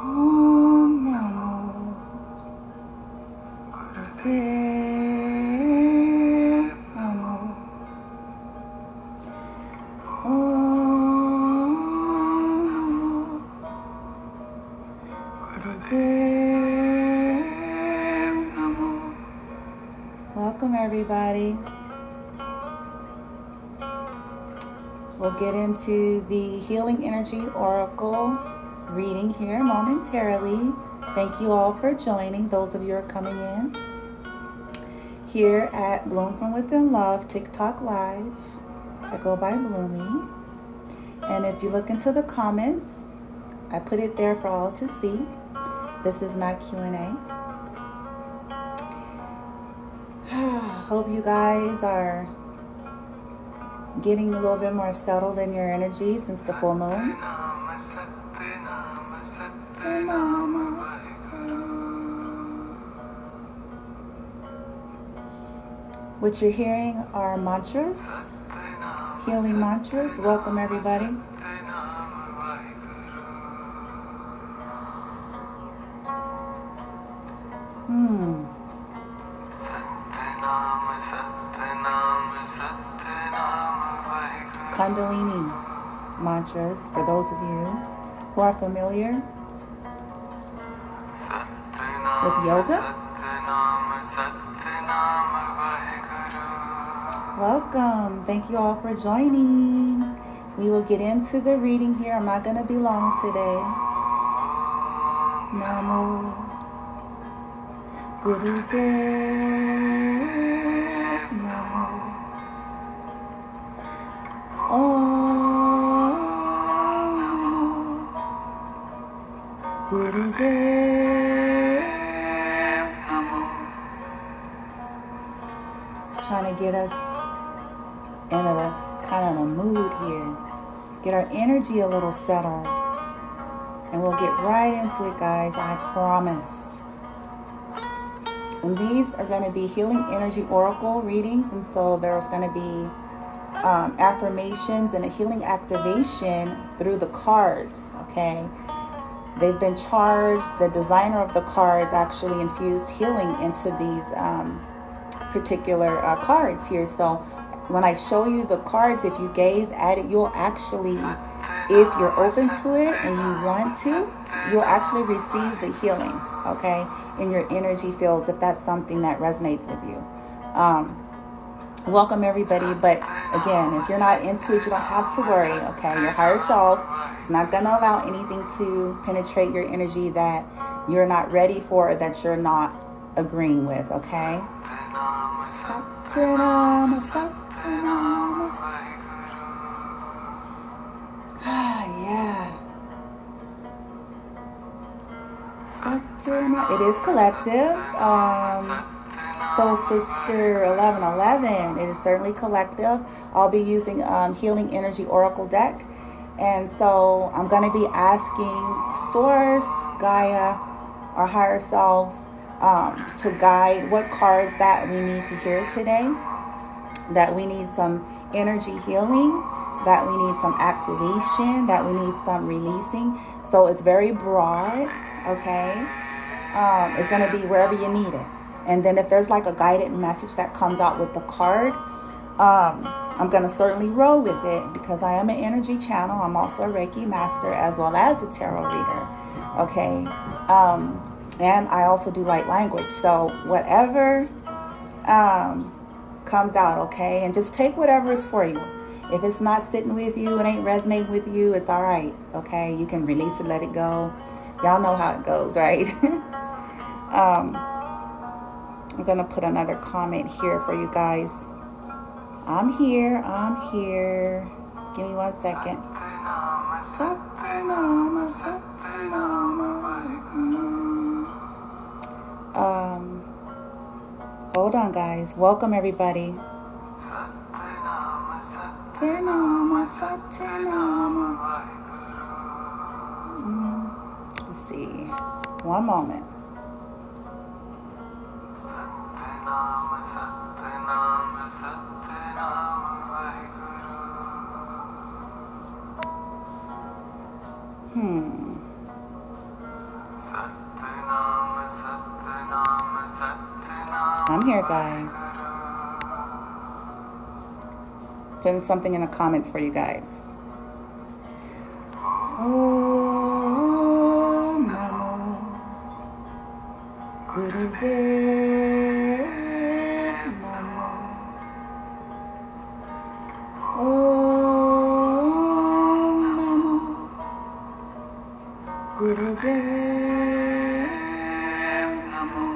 Om Namo Gurudev Namo. Om Namo Gurudev Namo. Welcome, everybody. We'll get into the Healing Energy Oracle reading here momentarily. Thank you all for joining, those of you who are coming in here at Bloom From Within Love TikTok Live. I go by Bloomy. And if you look into the comments, I put it there for all to see. This is not Q&A. Hope you guys are getting a little bit more settled in your energy since the full moon. What you're hearing are mantras, healing mantras. Welcome, everybody. Kundalini mantras, for those of you who are familiar with yoga. Welcome. Thank you all for joining. We will get into the reading here. I'm not going to be long today. Namo Gurudev Namo. Om Namo Gurudev Namo. Just trying to get us in a kind of a mood here. Get our energy a little settled. And we'll get right into it, guys. I promise. And these are going to be Healing Energy Oracle readings. And so there's going to be affirmations and a healing activation through the cards. Okay. They've been charged. The designer of the cards actually infused healing into these particular cards here. So when I show you the cards, if you gaze at it, you'll actually, if you're open to it and you want to, you'll actually receive the healing, okay, in your energy fields, if that's something that resonates with you. Welcome, everybody. But again, if you're not into it, you don't have to worry, okay? Your higher self is not going to allow anything to penetrate your energy that you're not ready for, or that you're not agreeing with, okay? Satyanama, Satyanama. Yeah. Satyanama. It is collective. Soul Sister 1111. It is certainly collective. I'll be using Healing Energy Oracle deck. And so I'm going to be asking Source, Gaia, our higher selves, to guide what cards that we need to hear today, that we need some energy healing, that we need some activation, that we need some releasing. So it's very broad, okay? It's going to be wherever you need it. And then if there's like a guided message that comes out with the card, I'm going to certainly roll with it, because I am an energy channel. I'm also a Reiki master as well as a tarot reader, okay? And I also do light language. So whatever comes out, okay? And just take whatever is for you. If it's not sitting with you, it ain't resonating with you, it's all right, okay? You can release it, let it go. Y'all know how it goes, right? I'm going to put another comment here for you guys. I'm here. Give me 1 second. Satyanama, Satyanama. Hold on, guys. Welcome, everybody. Satyanama, Satyanama. Let's see. One moment. I'm here, guys. Putting something in the comments for you guys. Oh, Namo Gurudev Namo. Oh, Namo Gurudev Namo.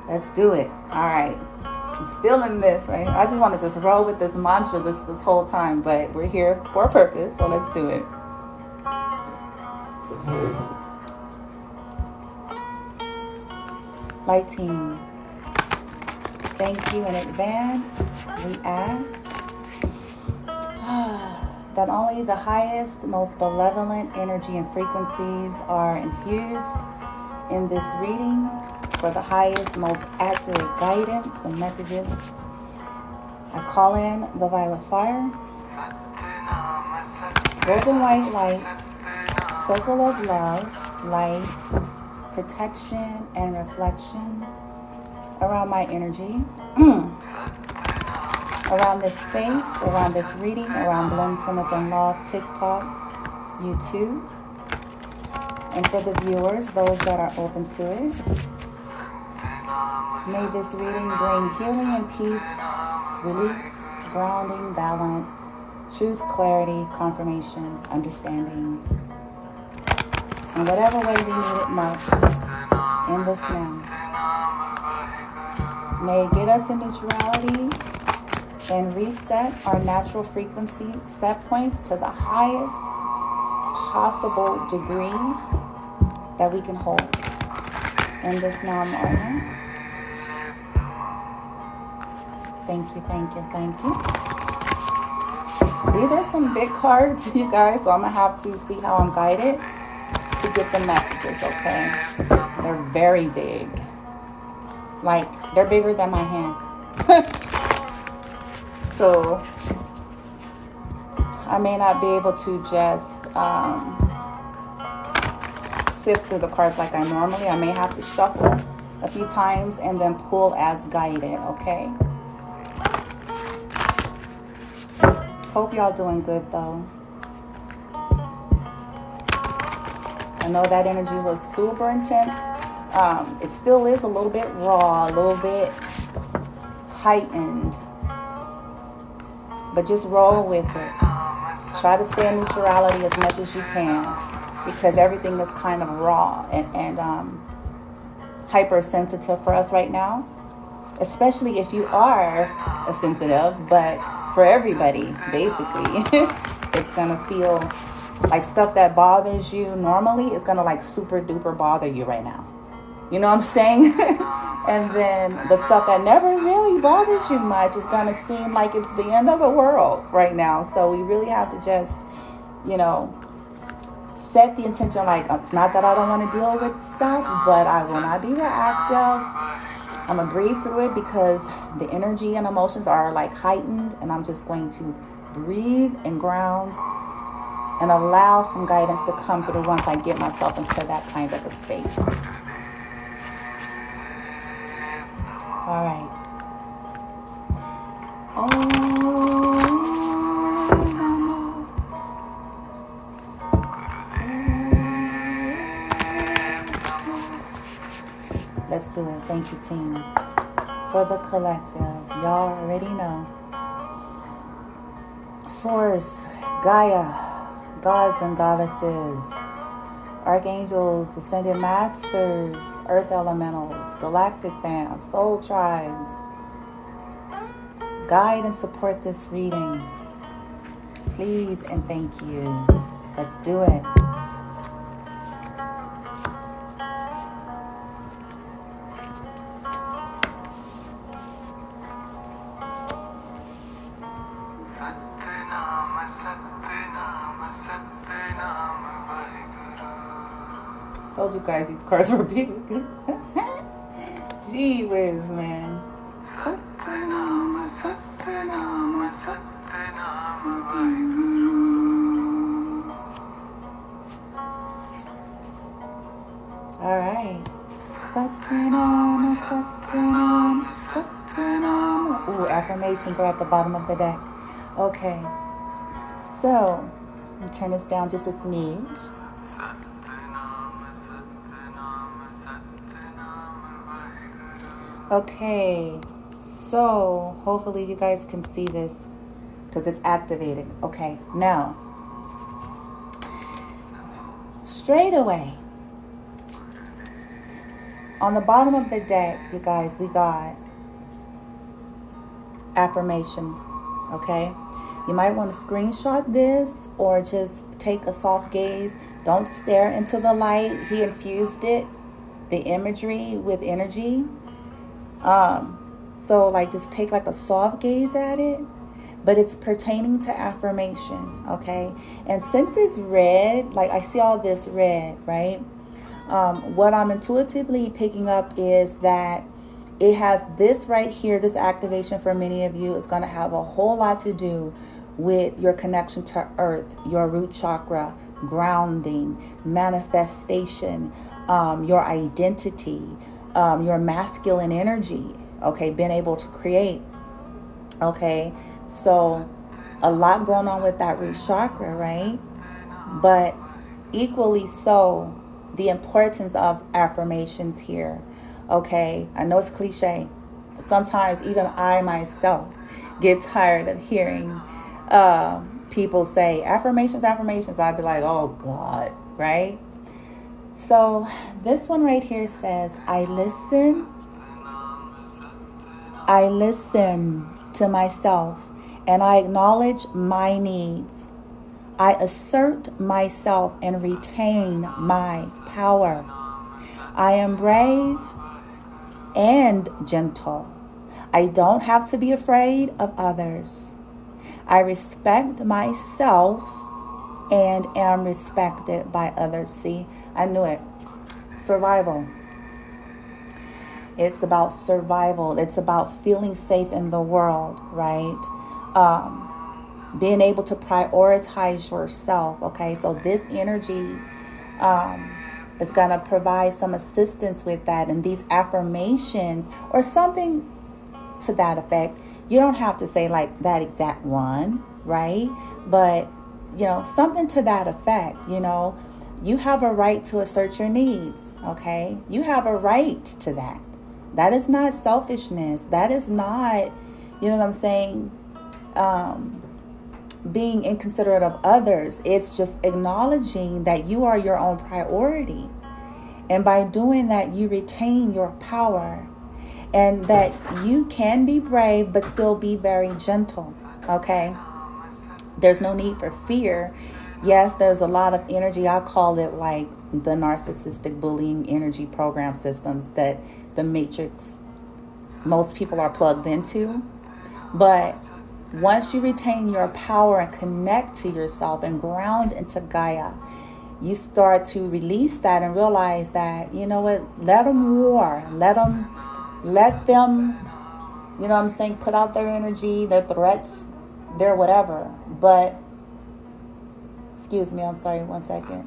Let's do it. All right. I'm feeling this, right? I just want to just roll with this mantra this whole time, but we're here for a purpose, so let's do it. Light team, thank you in advance. We ask that only the highest, most benevolent energy and frequencies are infused in this reading for the highest, most accurate guidance and messages. I call in the violet fire, golden white light, circle of love, light, protection and reflection around my energy, around this space, around this reading, around Bloom from Within Love, TikTok, YouTube, and for the viewers, those that are open to it. May this reading bring healing and peace, release, grounding, balance, truth, clarity, confirmation, understanding, in whatever way we need it most in this now. May it get us in neutrality and reset our natural frequency set points to the highest possible degree that we can hold in this now moment. Thank you, thank you, thank you. These are some big cards, you guys, so I'm going to have to see how I'm guided to get the messages, okay? They're very big. Like, they're bigger than my hands. So, I may not be able to just sift through the cards like I normally. I may have to shuffle a few times and then pull as guided, okay? Hope y'all doing good, though. I know that energy was super intense. It still is a little bit raw, a little bit heightened. But just roll with it. Try to stay in neutrality as much as you can, because everything is kind of raw and hypersensitive for us right now. Especially if you are a sensitive, but for everybody, basically, it's going to feel like stuff that bothers you normally is going to like super duper bother you right now. You know what I'm saying? And then the stuff that never really bothers you much is going to seem like it's the end of the world right now. So we really have to just, you know, set the intention like, it's not that I don't want to deal with stuff, but I will not be reactive. I'm going to breathe through it because the energy and emotions are like heightened, and I'm just going to breathe and ground and allow some guidance to come through once I get myself into that kind of a space. All right. Let's do it. Thank you, team. For the collective, y'all already know. Source, Gaia, gods and goddesses, archangels, ascended masters, earth elementals, galactic fam, soul tribes, guide and support this reading. Please and thank you. Let's do it. Told you guys these cards were big. Gee whiz, man. All right. Satyanama, Satyanama. affirmations are at the bottom of the deck. Okay. So, let me turn this down just a smidge. Okay. So, hopefully you guys can see this because it's activated. Okay. Now, straight away, on the bottom of the deck, you guys, we got affirmations. Okay. You might want to screenshot this or just take a soft gaze. Don't stare into the light. He infused it, the imagery with energy. So like just take like a soft gaze at it, but it's pertaining to affirmation. Okay. And since it's red, like I see all this red, right? What I'm intuitively picking up is that it has this right here, this activation for many of you is going to have a whole lot to do with your connection to earth, your root chakra, grounding, manifestation, your identity, your masculine energy, okay, being able to create, okay? So a lot going on with that root chakra, right? But equally so, the importance of affirmations here, okay? I know it's cliche. Sometimes even I myself get tired of hearing people say affirmations. I'd be like, oh God, right? So this one right here says, I listen to myself and I acknowledge my needs. I assert myself and retain my power. I am brave and gentle. I don't have to be afraid of others. I respect myself and am respected by others. See, I knew it. Survival. It's about survival. It's about feeling safe in the world, right? Being able to prioritize yourself, okay? So this energy is going to provide some assistance with that. And these affirmations or something to that effect, you don't have to say like that exact one, right? But, you know, something to that effect, you know, you have a right to assert your needs, okay? You have a right to that. That is not selfishness. That is not, you know what I'm saying, being inconsiderate of others. It's just acknowledging that you are your own priority. And by doing that, you retain your power. And that you can be brave, but still be very gentle, okay? There's no need for fear. Yes, there's a lot of energy. I call it like the narcissistic bullying energy program systems that the matrix, most people are plugged into. But once you retain your power and connect to yourself and ground into Gaia, you start to release that and realize that, you know what, let them roar. Let them, you know what I'm saying, put out their energy, their threats, their whatever. But, excuse me, I'm sorry, 1 second.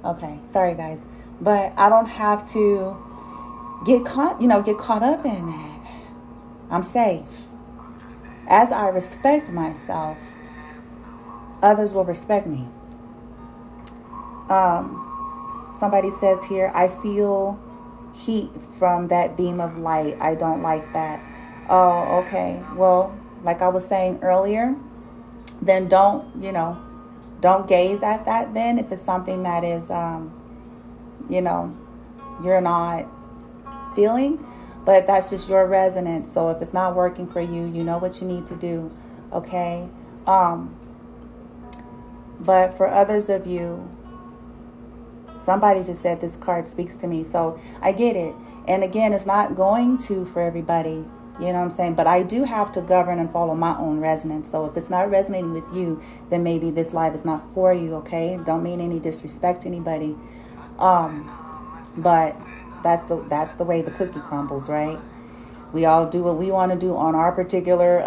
Okay, sorry guys. But I don't have to get caught up in that. I'm safe. As I respect myself, others will respect me. Somebody says here, I feel heat from that beam of light. I don't like that. Oh, okay. Well, like I was saying earlier, then don't gaze at that then if it's something that is, you're not feeling. But that's just your resonance. So if it's not working for you, you know what you need to do. Okay. But for others of you, somebody just said this card speaks to me. So I get it. And again, it's not going to for everybody. You know what I'm saying? But I do have to govern and follow my own resonance. So if it's not resonating with you, then maybe this live is not for you. Okay. Don't mean any disrespect to anybody. But that's the way the cookie crumbles, right? We all do what we want to do on our particular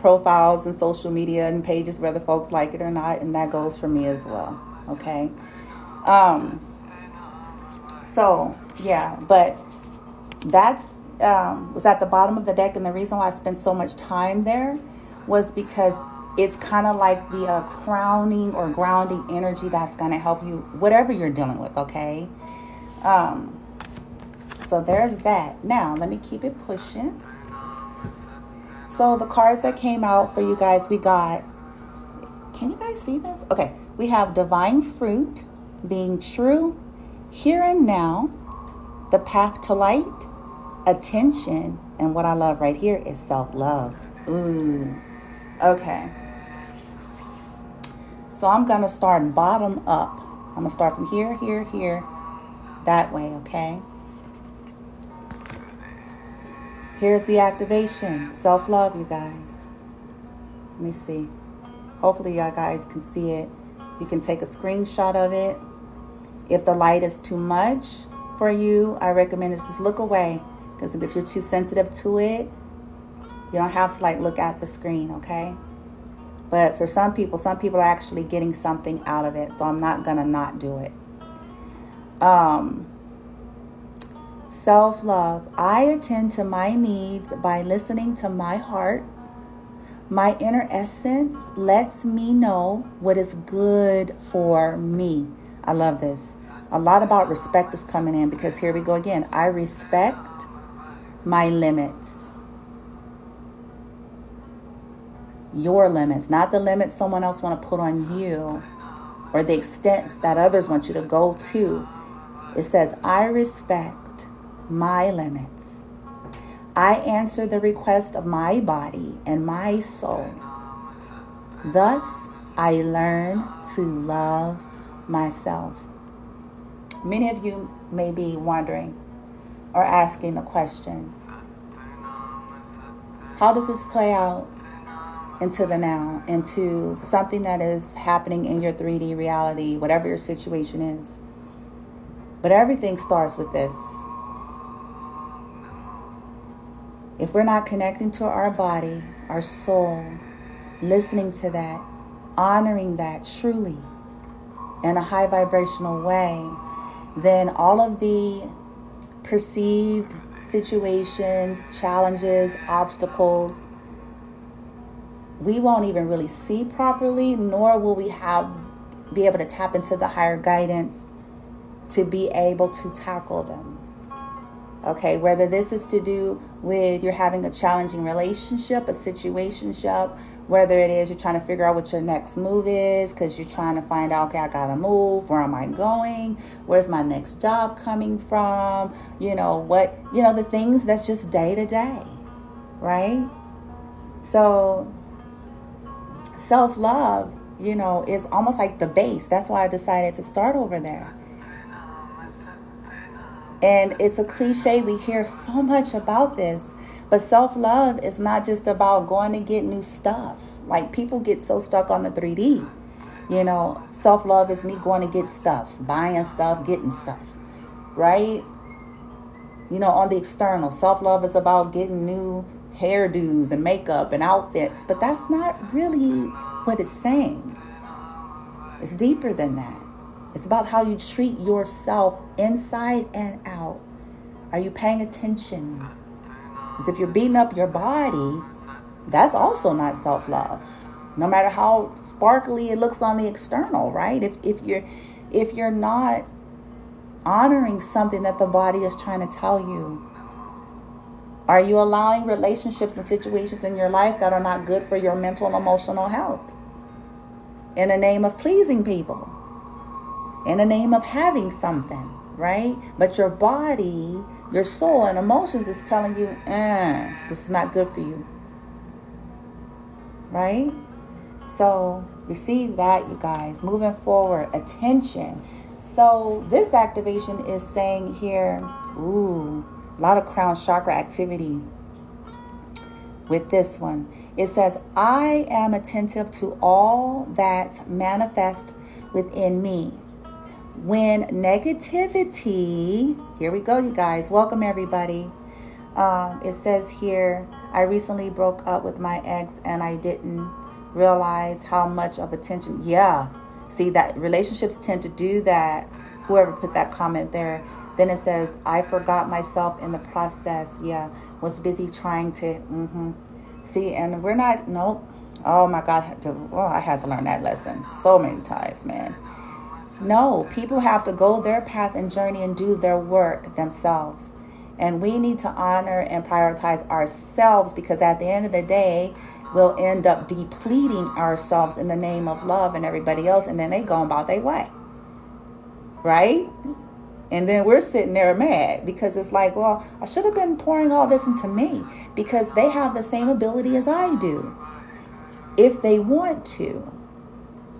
profiles and social media and pages, whether folks like it or not. And that goes for me as well. Okay. Um, so yeah, but that's was at the bottom of the deck, and the reason why I spent so much time there was because it's kind of like the crowning or grounding energy that's going to help you whatever you're dealing with. Okay, um, so there's that. Now let me keep it pushing. So the cards that came out for you guys, we got, can you guys see this? Okay, we have divine fruit, being true, here and now, the path to light, attention, and what I love right here is self-love. Ooh, okay. So I'm going to start bottom up. I'm going to start from here, here, here, that way, okay? Here's the activation. Self-love, you guys. Let me see. Hopefully y'all guys can see it. You can take a screenshot of it. If the light is too much for you, I recommend just look away. Because if you're too sensitive to it, you don't have to look at the screen, okay? But for some people are actually getting something out of it. So I'm not going to not do it. Self-love. I attend to my needs by listening to my heart. My inner essence lets me know what is good for me. I love this. A lot about respect is coming in because here we go again. I respect my limits. Your limits, not the limits someone else want to put on you or the extents that others want you to go to. It says, I respect my limits. I answer the request of my body and my soul. Thus, I learn to love myself. Many of you may be wondering or asking the questions, how does this play out into the now, into something that is happening in your 3D reality, whatever your situation is? But everything starts with this. If we're not connecting to our body, our soul, listening to that, honoring that truly in a high vibrational way, then all of the perceived situations, challenges, obstacles, we won't even really see properly, nor will we be able to tap into the higher guidance to be able to tackle them. Okay, whether this is to do with you're having a challenging relationship, a situationship, whether it is you're trying to figure out what your next move is because you're trying to find out, okay, I gotta move, where am I going, where's my next job coming from, the things that's just day to day, right? So self-love, is almost like the base. That's why I decided to start over there. And it's a cliche. We hear so much about this. But self-love is not just about going to get new stuff. Like, people get so stuck on the 3D. Self-love is me going to get stuff, buying stuff, getting stuff, right? On the external. Self-love is about getting new hairdos and makeup and outfits. But that's not really what it's saying. It's deeper than that. It's about how you treat yourself inside and out. Are you paying attention? Because if you're beating up your body, that's also not self-love. No matter how sparkly it looks on the external, right? If you're not honoring something that the body is trying to tell you, are you allowing relationships and situations in your life that are not good for your mental and emotional health? In the name of pleasing people. In the name of having something, right? But your body, your soul and emotions is telling you, this is not good for you. Right? So receive that, you guys. Moving forward, attention. So this activation is saying here, a lot of crown chakra activity with this one. It says, I am attentive to all that manifests within me. When negativity, here we go, you guys. Welcome, everybody. It says here, I recently broke up with my ex and I didn't realize how much of attention. Yeah. See, that relationships tend to do that. Whoever put that comment there. Then it says, I forgot myself in the process. Yeah, was busy trying to. See, and we're not, nope. Oh my God, I had to learn that lesson so many times, man. No, people have to go their path and journey and do their work themselves. And we need to honor and prioritize ourselves, because at the end of the day, we'll end up depleting ourselves in the name of love and everybody else. And then they go about their way. Right? And then we're sitting there mad because it's like, well, I should have been pouring all this into me, because they have the same ability as I do, if they want to.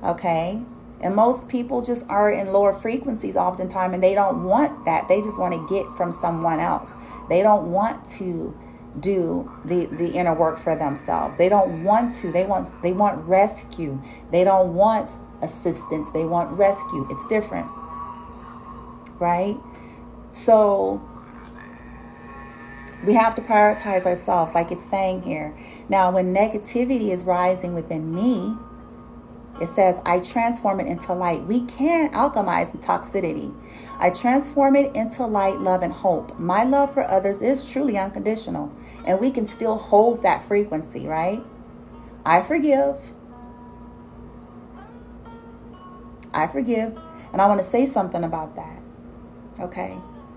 Okay? And most people just are in lower frequencies oftentimes, and they don't want that. They just want to get from someone else. They don't want to do the inner work for themselves. They don't want to. They want rescue. They don't want assistance. They want rescue. It's different. Right? So we have to prioritize ourselves, like it's saying here. Now, when negativity is rising within me, it says, I transform it into light. We can alchemize toxicity. I transform it into light, love, and hope. My love for others is truly unconditional. And we can still hold that frequency, right? I forgive. I forgive. And I want to say something about that. Okay?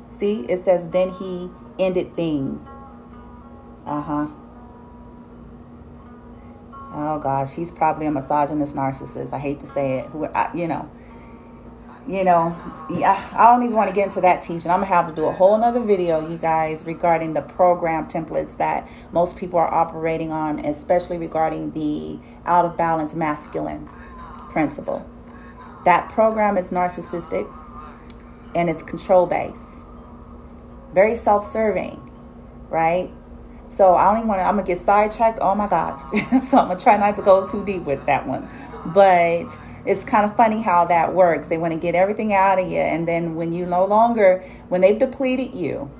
See, it says, then he ended things. Oh gosh, he's probably a misogynist narcissist. I hate to say it. Yeah, I don't even want to get into that teaching. I'm gonna have to do a whole nother video, you guys, regarding the program templates that most people are operating on, especially regarding the out of balance masculine principle. That program is narcissistic and it's control based, very self-serving, right? So I don't even I'm going to get sidetracked. Oh my gosh. So I'm going to try not to go too deep with that one. But it's kind of funny how that works. They want to get everything out of you. And then when they've depleted you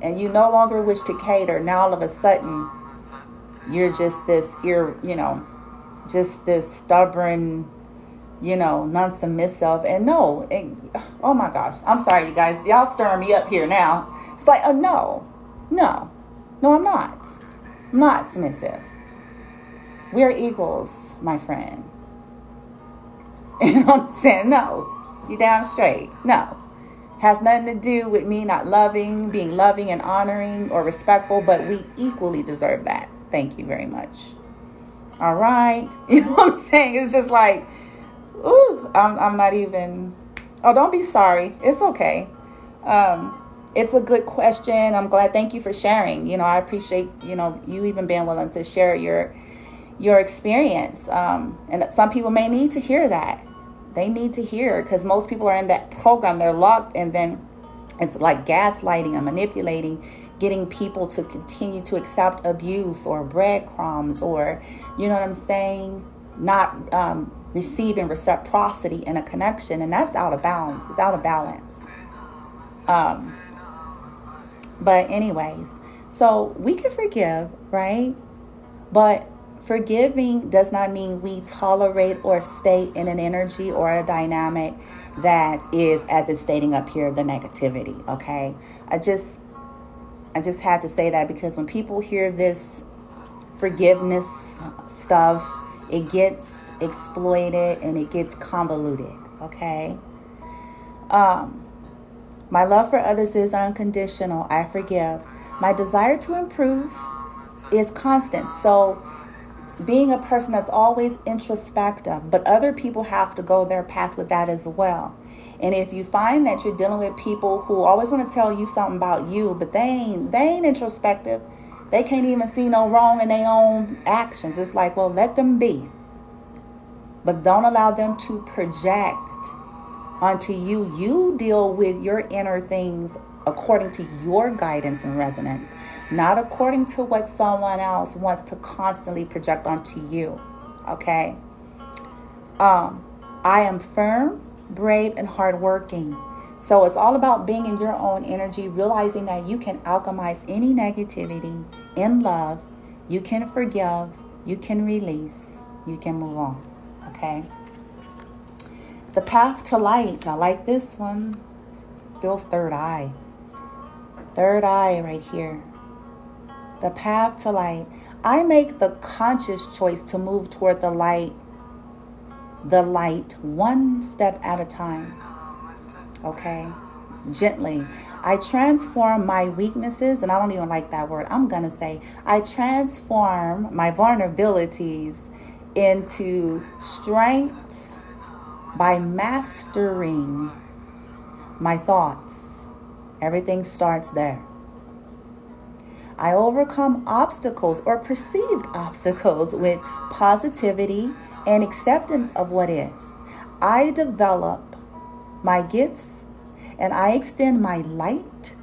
and you no longer wish to cater, now all of a sudden you're just this, just this stubborn, non-submissive. And oh my gosh. I'm sorry, you guys. Y'all stirring me up here now. It's like, oh, no, I'm not. I'm not submissive. We are equals, my friend. You know what I'm saying? No. You damn straight. No. Has nothing to do with me not being loving and honoring or respectful, but we equally deserve that. Thank you very much. All right. You know what I'm saying? It's just like, ooh, I'm not even. Oh, don't be sorry. It's okay. It's a good question. I'm glad. Thank you for sharing. I appreciate, you even being willing to share your experience. And some people may need to hear that. They need to hear, because most people are in that program. They're locked, and then it's like gaslighting and manipulating, getting people to continue to accept abuse or breadcrumbs, or, you know what I'm saying, not receiving reciprocity in a connection. And that's out of balance. It's out of balance. But anyways, so we can forgive, right? But forgiving does not mean we tolerate or stay in an energy or a dynamic that is, as it's stating up here, the negativity. Okay. I just had to say that, because when people hear this forgiveness stuff, it gets exploited and it gets convoluted. Okay. My love for others is unconditional. I forgive. My desire to improve is constant. So being a person that's always introspective, but other people have to go their path with that as well. And if you find that you're dealing with people who always want to tell you something about you, but they ain't introspective, they can't even see no wrong in their own actions. It's like, well, let them be. But don't allow them to project onto you. You deal with your inner things according to your guidance and resonance, not according to what someone else wants to constantly project onto you. Okay. I am firm, brave, and hardworking. So it's all about being in your own energy, realizing that you can alchemize any negativity in love. You can forgive, you can release, you can move on. Okay. The path to light. I like this one. Feels third eye. Third eye right here. The path to light. I make the conscious choice to move toward the light one step at a time. Okay? Gently. I transform my weaknesses, and I don't even like that word. I'm going to say, I transform my vulnerabilities into strengths by mastering my thoughts. Everything starts there. I overcome obstacles or perceived obstacles with positivity and acceptance of what is. I develop my gifts and I extend my light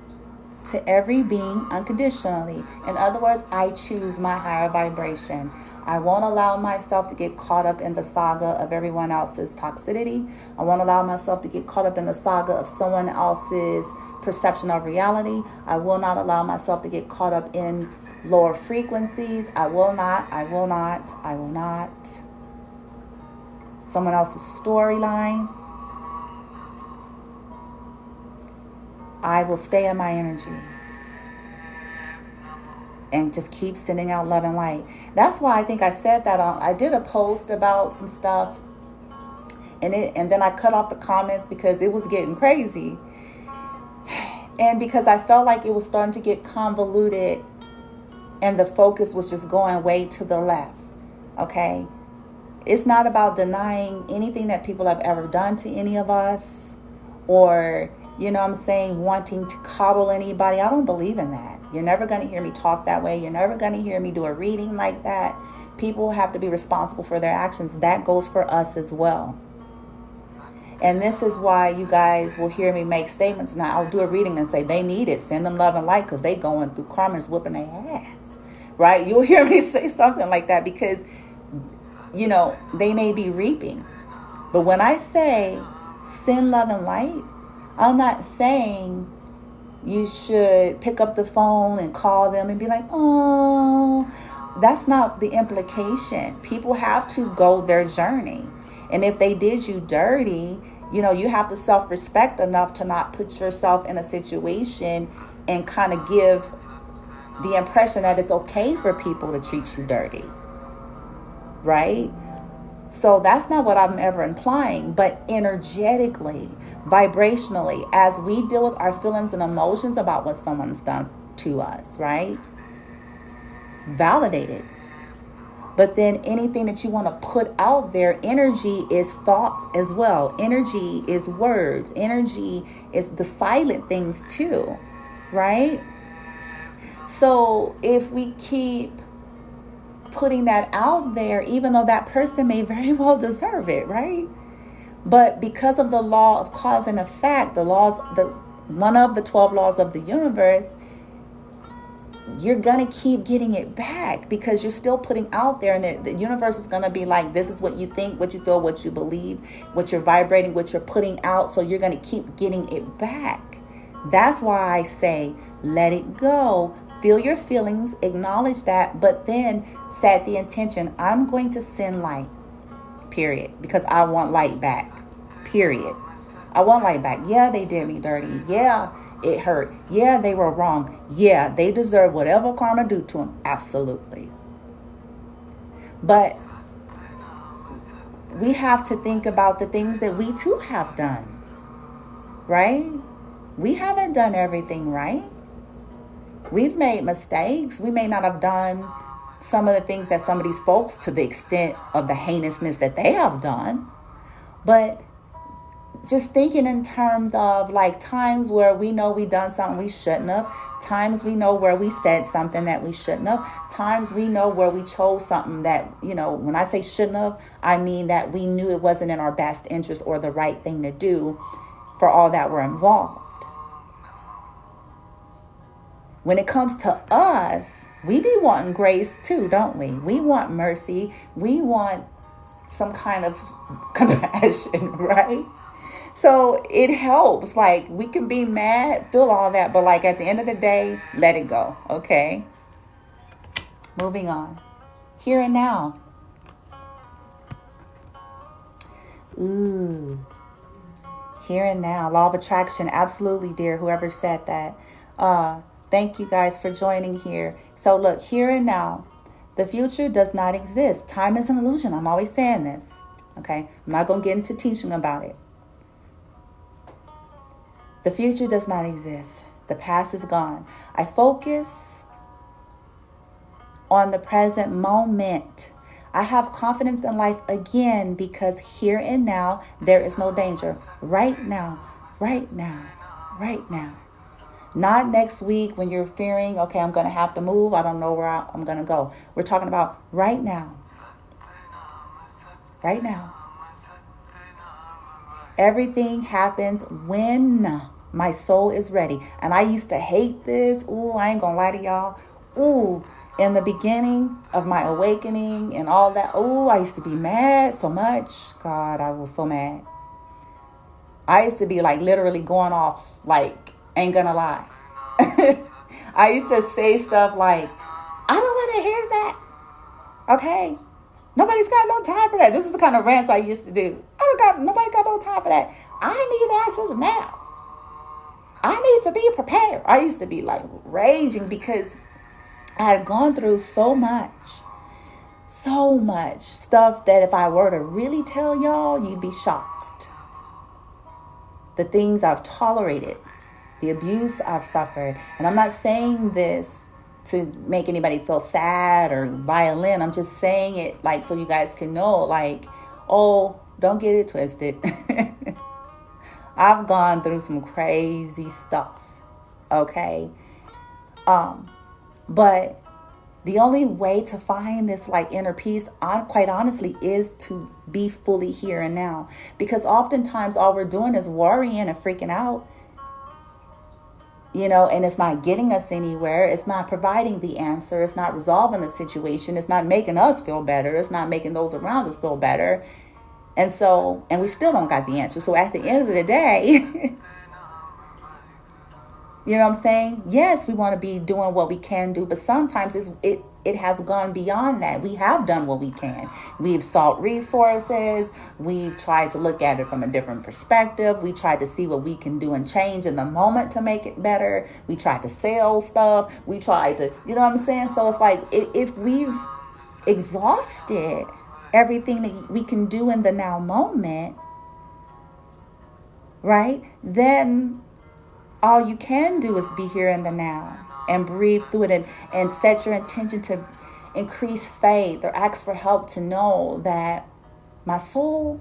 to every being unconditionally. In other words, I choose my higher vibration. I won't allow myself to get caught up in the saga of everyone else's toxicity. I won't allow myself to get caught up in the saga of someone else's perception of reality. I will not allow myself to get caught up in lower frequencies. I will not. Someone else's storyline. I will stay in my energy and just keep sending out love and light. That's why I think I said that I did a post about some stuff and then I cut off the comments because it was getting crazy. And because I felt like it was starting to get convoluted and the focus was just going way to the left. Okay? It's not about denying anything that people have ever done to any of us or, you know what I'm saying, wanting to coddle anybody. I don't believe in that. You're never going to hear me talk that way. You're never going to hear me do a reading like that. People have to be responsible for their actions. That goes for us as well. And this is why you guys will hear me make statements. Now, I'll do a reading and say, they need it. Send them love and light because they going through karma is whooping their ass. Right? You'll hear me say something like that because, you know, they may be reaping. But when I say send love and light, I'm not saying you should pick up the phone and call them and be like, oh, that's not the implication. People have to go their journey. And if they did you dirty, you know, you have to self-respect enough to not put yourself in a situation and kind of give the impression that it's okay for people to treat you dirty. Right? So that's not what I'm ever implying, but energetically, vibrationally, as we deal with our feelings and emotions about what someone's done to us, right? Validate it. But then anything that you want to put out there, energy is thoughts as well. Energy is words. Energy is the silent things too, right? So if we keep putting that out there, even though that person may very well deserve it, right? But because of the law of cause and effect, one of the 12 laws of the universe, you're going to keep getting it back because you're still putting out there, and the universe is going to be like, this is what you think, what you feel, what you believe, what you're vibrating, what you're putting out. So you're going to keep getting it back. That's why I say, let it go. Feel your feelings, acknowledge that, but then set the intention. I'm going to send light, period, because I want light back, period. I want light back. Yeah, they did me dirty. Yeah, it hurt. Yeah, they were wrong. Yeah, they deserve whatever karma do to them. Absolutely. But we have to think about the things that we too have done, right? We haven't done everything right. We've made mistakes. We may not have done some of the things that some of these folks to the extent of the heinousness that they have done. But just thinking in terms of like times where we know we done something we shouldn't have, times we know where we said something that we shouldn't have, times we know where we chose something that, you know, when I say shouldn't have, I mean that we knew it wasn't in our best interest or the right thing to do for all that were involved. When it comes to us, we be wanting grace too, don't we? We want mercy. We want some kind of compassion, right? So it helps. Like, we can be mad, feel all that, but like at the end of the day, let it go, okay? Moving on. Here and now. Ooh, Here and now. Law of attraction. Absolutely, dear. Whoever said that. Thank you guys for joining here. So look, here and now. The future does not exist. Time is an illusion. I'm always saying this. Okay. I'm not going to get into teaching about it. The future does not exist. The past is gone. I focus on the present moment. I have confidence in life again because here and now, there is no danger. Right now, right now, right now. Not next week when you're fearing, okay, I'm going to have to move. I don't know where I'm going to go. We're talking about right now. Right now. Everything happens when my soul is ready. And I used to hate this. Ooh, I ain't going to lie to y'all. Ooh, in the beginning of my awakening and all that. Ooh, I used to be mad so much. God, I was so mad. I used to be like literally going off, like, ain't gonna lie. I used to say stuff like, I don't want to hear that. Okay. Nobody's got no time for that. This is the kind of rants I used to do. Nobody got no time for that. I need answers now. I need to be prepared. I used to be like raging because I had gone through so much stuff that if I were to really tell y'all, you'd be shocked. The things I've tolerated, the abuse I've suffered. And I'm not saying this to make anybody feel sad or violent. I'm just saying it like so you guys can know, like, oh, don't get it twisted. I've gone through some crazy stuff. Okay. But the only way to find this like inner peace, quite honestly, is to be fully here and now. Because oftentimes all we're doing is worrying and freaking out. And it's not getting us anywhere. It's not providing the answer. It's not resolving the situation. It's not making us feel better. It's not making those around us feel better. And we still don't got the answer. So at the end of the day, you know what I'm saying? Yes, we want to be doing what we can do, but sometimes it has gone beyond that. We have done what we can. We've sought resources. We've tried to look at it from a different perspective. We tried to see what we can do and change in the moment to make it better. We tried to sell stuff. We tried to, you know what I'm saying? So it's like if we've exhausted everything that we can do in the now moment, right? Then all you can do is be here in the now and breathe through it and set your intention to increase faith or ask for help to know that my soul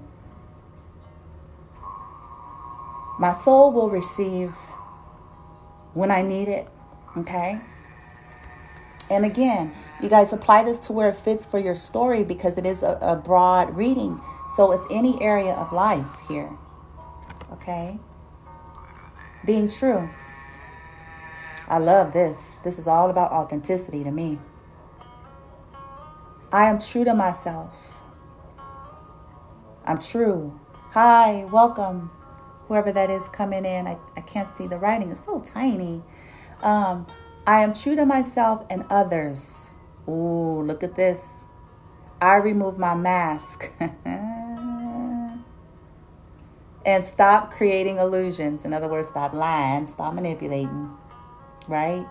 will receive when I need it. Okay. And again, you guys apply this to where it fits for your story because it is a broad reading. So it's any area of life here. Okay. Being true. I love this. This is all about authenticity to me. I am true to myself. I'm true. Hi, welcome. Whoever that is coming in. I can't see the writing. It's so tiny. I am true to myself and others. Ooh, look at this. I remove my mask. And stop creating illusions. In other words, stop lying, stop manipulating. Right?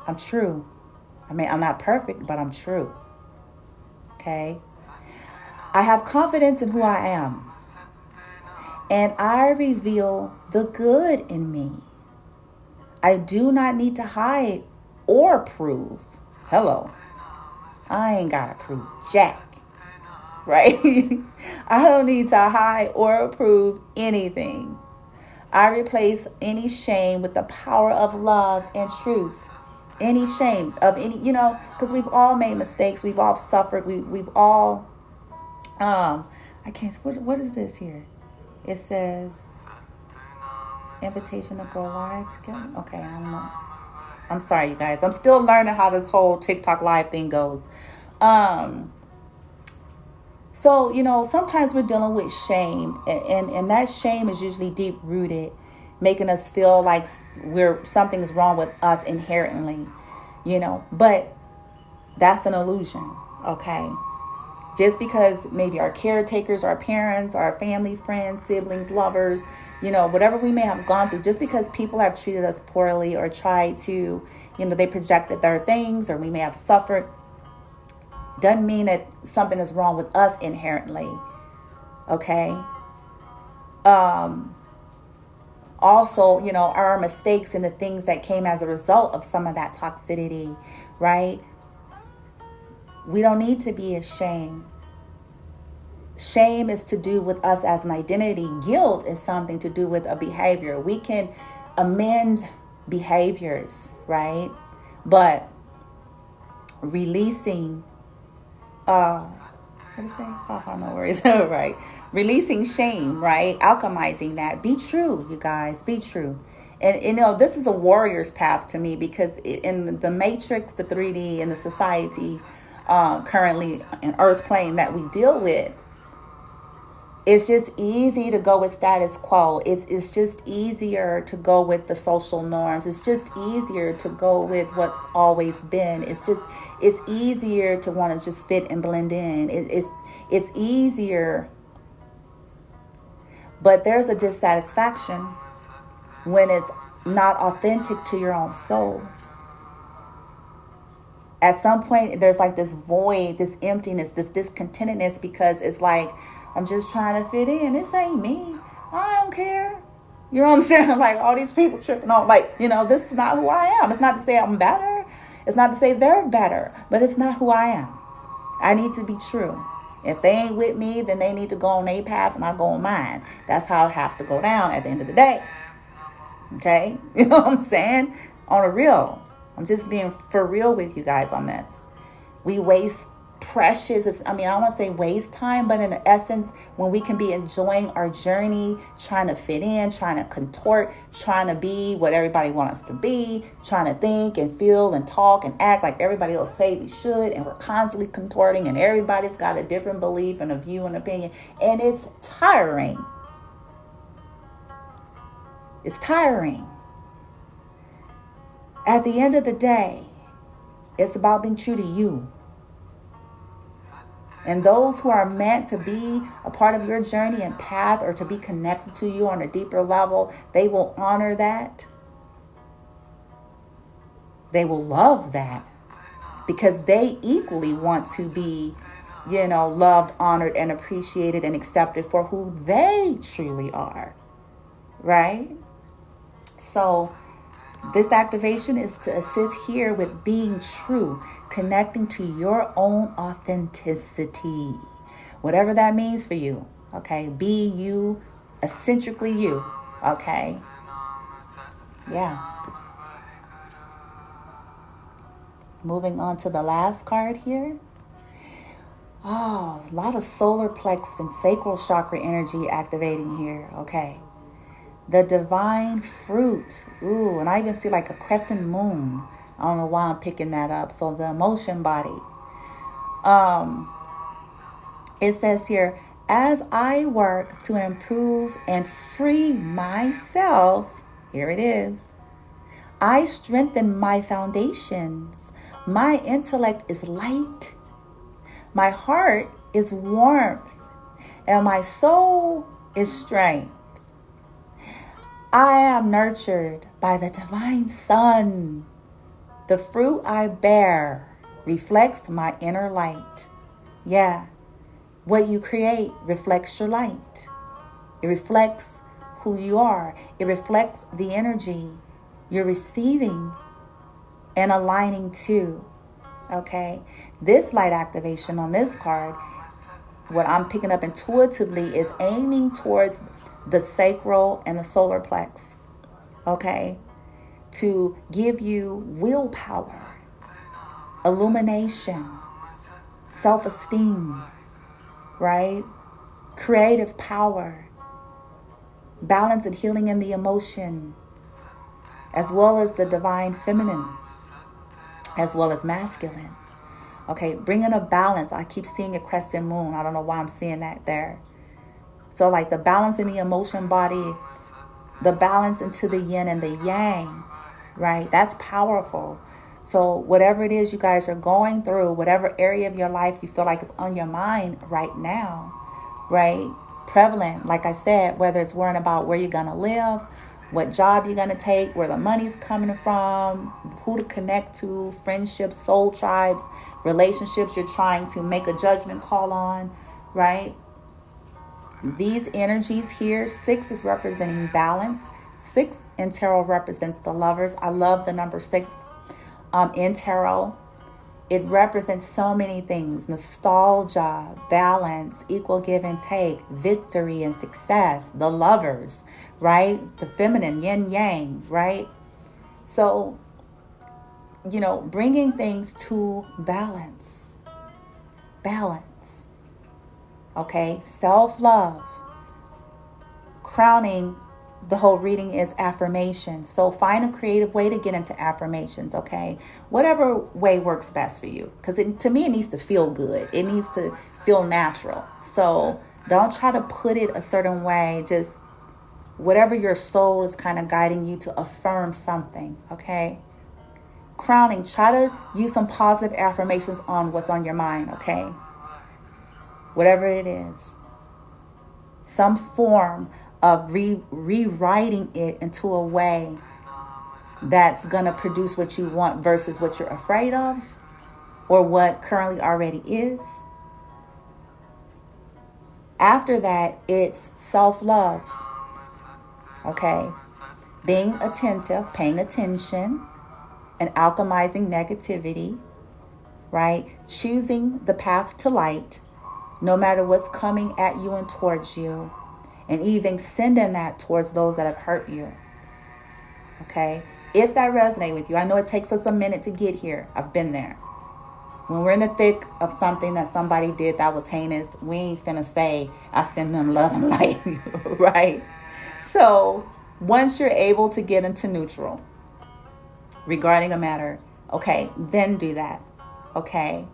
I'm true. I mean, I'm not perfect, but I'm true. Okay? I have confidence in who I am. And I reveal the good in me. I do not need to hide or prove. Hello. I ain't got to prove jack. Right? I don't need to hide or prove anything. I replace any shame with the power of love and truth. Any shame of any, because we've all made mistakes. We've all suffered. We've all, I can't, what is this here? It says, invitation to go live together. Okay, I don't know. I'm sorry, you guys. I'm still learning how this whole TikTok live thing goes. So, sometimes we're dealing with shame, and that shame is usually deep rooted, making us feel like something is wrong with us inherently, but that's an illusion. Okay. Just because maybe our caretakers, our parents, our family, friends, siblings, lovers, whatever we may have gone through, just because people have treated us poorly or tried to, they projected their things, or we may have suffered, doesn't mean that something is wrong with us inherently. Okay. Also, our mistakes and the things that came as a result of some of that toxicity, right? We don't need to be ashamed. Shame is to do with us as an identity. Guilt is something to do with a behavior. We can amend behaviors, right? But releasing, what did I say? Oh, no worries. Right. Releasing shame, right? Alchemizing that. Be true, you guys. Be true. And this is a warrior's path to me, because in the matrix, the 3D, and the society currently in earth plane that we deal with, it's just easy to go with status quo. It's just easier to go with the social norms. It's just easier to go with what's always been. It's easier to want to just fit and blend in. It's easier. But there's a dissatisfaction when it's not authentic to your own soul. At some point, there's like this void, this emptiness, this discontentedness, because it's like, I'm just trying to fit in. This ain't me. I don't care. You know what I'm saying? Like, all these people tripping on, like, this is not who I am. It's not to say I'm better. It's not to say they're better, but it's not who I am. I need to be true. If they ain't with me, then they need to go on their path and I go on mine. That's how it has to go down at the end of the day. Okay? You know what I'm saying? On a real. I'm just being for real with you guys on this. We waste precious, I don't want to say waste time, but in essence, when we can be enjoying our journey, trying to fit in, trying to contort, trying to be what everybody wants us to be, trying to think and feel and talk and act like everybody else say we should, and we're constantly contorting, and everybody's got a different belief and a view and opinion, and it's tiring. It's tiring. At the end of the day, it's about being true to you. And those who are meant to be a part of your journey and path, or to be connected to you on a deeper level, they will honor that. They will love that, because they equally want to be, loved, honored, and appreciated and accepted for who they truly are. Right? So this activation is to assist here with being true, connecting to your own authenticity, whatever that means for you. Okay, be you, eccentrically you. Okay, yeah. Moving on to the last card here. Oh, a lot of solar plexus and sacral chakra energy activating here. Okay. The divine fruit. Ooh, and I even see like a crescent moon. I don't know why I'm picking that up. So the emotion body. It says here, as I work to improve and free myself, here it is, I strengthen my foundations. My intellect is light. My heart is warmth. And my soul is strength. I am nurtured by the divine sun. The fruit I bear reflects my inner light. Yeah, what you create reflects your light. It reflects who you are. It reflects the energy you're receiving and aligning to. Okay, this light activation on this card, what I'm picking up intuitively, is aiming towards the sacral and the solar plex, okay, to give you willpower, illumination, self-esteem, right, creative power, balance and healing in the emotion, as well as the divine feminine, as well as masculine. Okay, bringing a balance. I keep seeing a crescent moon. I don't know why I'm seeing that there. So like the balance in the emotion body, the balance into the yin and the yang, right? That's powerful. So whatever it is you guys are going through, whatever area of your life you feel like is on your mind right now, right? Prevalent, like I said, whether it's worrying about where you're going to live, what job you're going to take, where the money's coming from, who to connect to, friendships, soul tribes, relationships you're trying to make a judgment call on, right? These energies here, 6 is representing balance. 6 in tarot represents the lovers. I love the number 6 in tarot. It represents so many things: nostalgia, balance, equal give and take, victory and success, the lovers, right? The feminine, yin yang, right? So, bringing things to balance. Balance. Okay? Self-love. Crowning the whole reading is affirmation. So find a creative way to get into affirmations, okay? Whatever way works best for you. Because to me, it needs to feel good. It needs to feel natural. So don't try to put it a certain way. Just whatever your soul is kind of guiding you to affirm something, okay? Crowning, try to use some positive affirmations on what's on your mind, okay? Whatever it is. Some form of rewriting it into a way that's going to produce what you want versus what you're afraid of or what currently already is. After that, it's self-love. Okay? Being attentive, paying attention, and alchemizing negativity, right? Choosing the path to light, no matter what's coming at you and towards you. And even sending that towards those that have hurt you. Okay? If that resonates with you, I know it takes us a minute to get here. I've been there. When we're in the thick of something that somebody did that was heinous, we ain't finna say, I send them love and light, right? So once you're able to get into neutral regarding a matter, okay, then do that. Okay?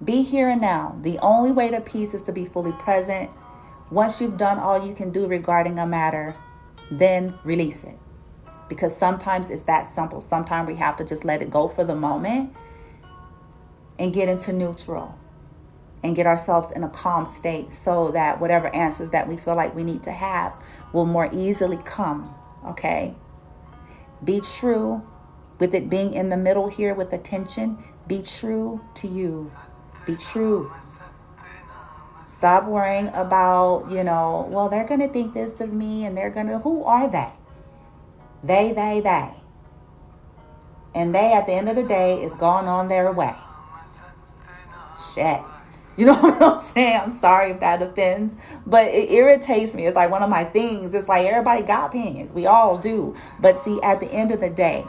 Be here and now. The only way to peace is to be fully present. Once you've done all you can do regarding a matter, then release it. Because sometimes it's that simple. Sometimes we have to just let it go for the moment and get into neutral and get ourselves in a calm state so that whatever answers that we feel like we need to have will more easily come. Okay? Be true with it being in the middle here with attention. Be true to you. Be true. Stop worrying about, well, they're going to think this of me and they're going to, who are they? They. And they, at the end of the day, is going on their way. Shit. You know what I'm saying? I'm sorry if that offends, but it irritates me. It's like one of my things. It's like everybody got opinions. We all do. But see, at the end of the day,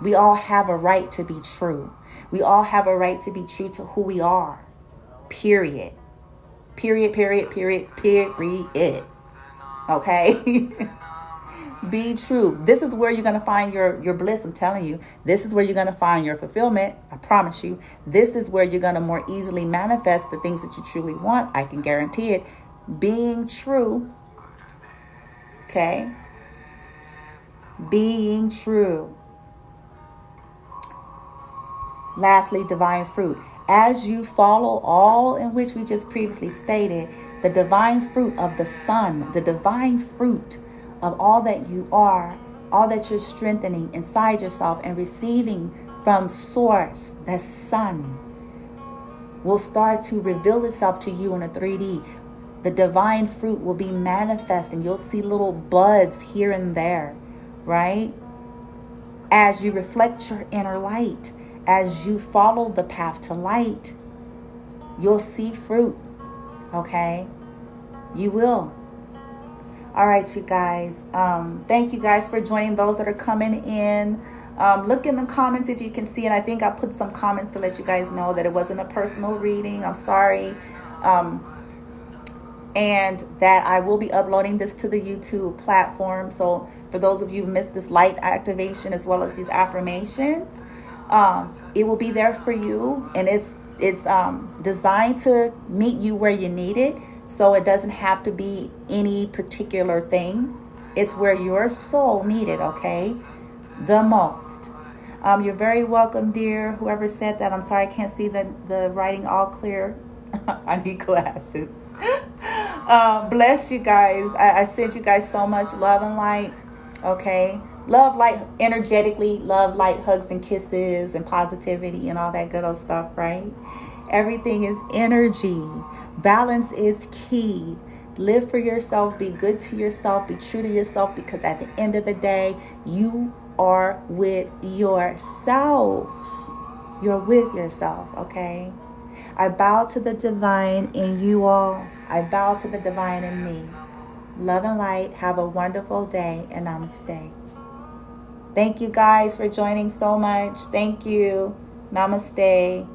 we all have a right to be true. We all have a right to be true to who we are. Period. Okay? Be true. This is where you're going to find your bliss. I'm telling you. This is where you're going to find your fulfillment. I promise you. This is where you're going to more easily manifest the things that you truly want. I can guarantee it. Being true. Okay? Being true. Lastly, divine fruit. As you follow all in which we just previously stated, the divine fruit of the sun, the divine fruit of all that you are, all that you're strengthening inside yourself and receiving from source, the sun, will start to reveal itself to you in a 3D. The divine fruit will be manifesting. You'll see little buds here and there, right? As you reflect your inner light. As you follow the path to light, you'll see fruit, okay? You will. All right, you guys. Thank you guys for joining. Those that are coming in, look in the comments if you can see it. I think I put some comments to let you guys know that it wasn't a personal reading. I'm sorry. And that I will be uploading this to the YouTube platform. So for those of you who missed this light activation as well as these affirmations, it will be there for you, and it's designed to meet you where you need it, so it doesn't have to be any particular thing. It's where your soul needed, okay, the most. You're very welcome, dear. Whoever said that, I'm sorry I can't see the writing all clear. I need glasses. Bless you guys. I sent you guys so much love and light. Okay. Love, light, energetically. Love, light, hugs and kisses and positivity and all that good old stuff, right? Everything is energy. Balance is key. Live for yourself. Be good to yourself. Be true to yourself, because at the end of the day, you are with yourself. You're with yourself, okay? I bow to the divine in you all. I bow to the divine in me. Love and light. Have a wonderful day, and namaste. Thank you guys for joining so much. Thank you. Namaste.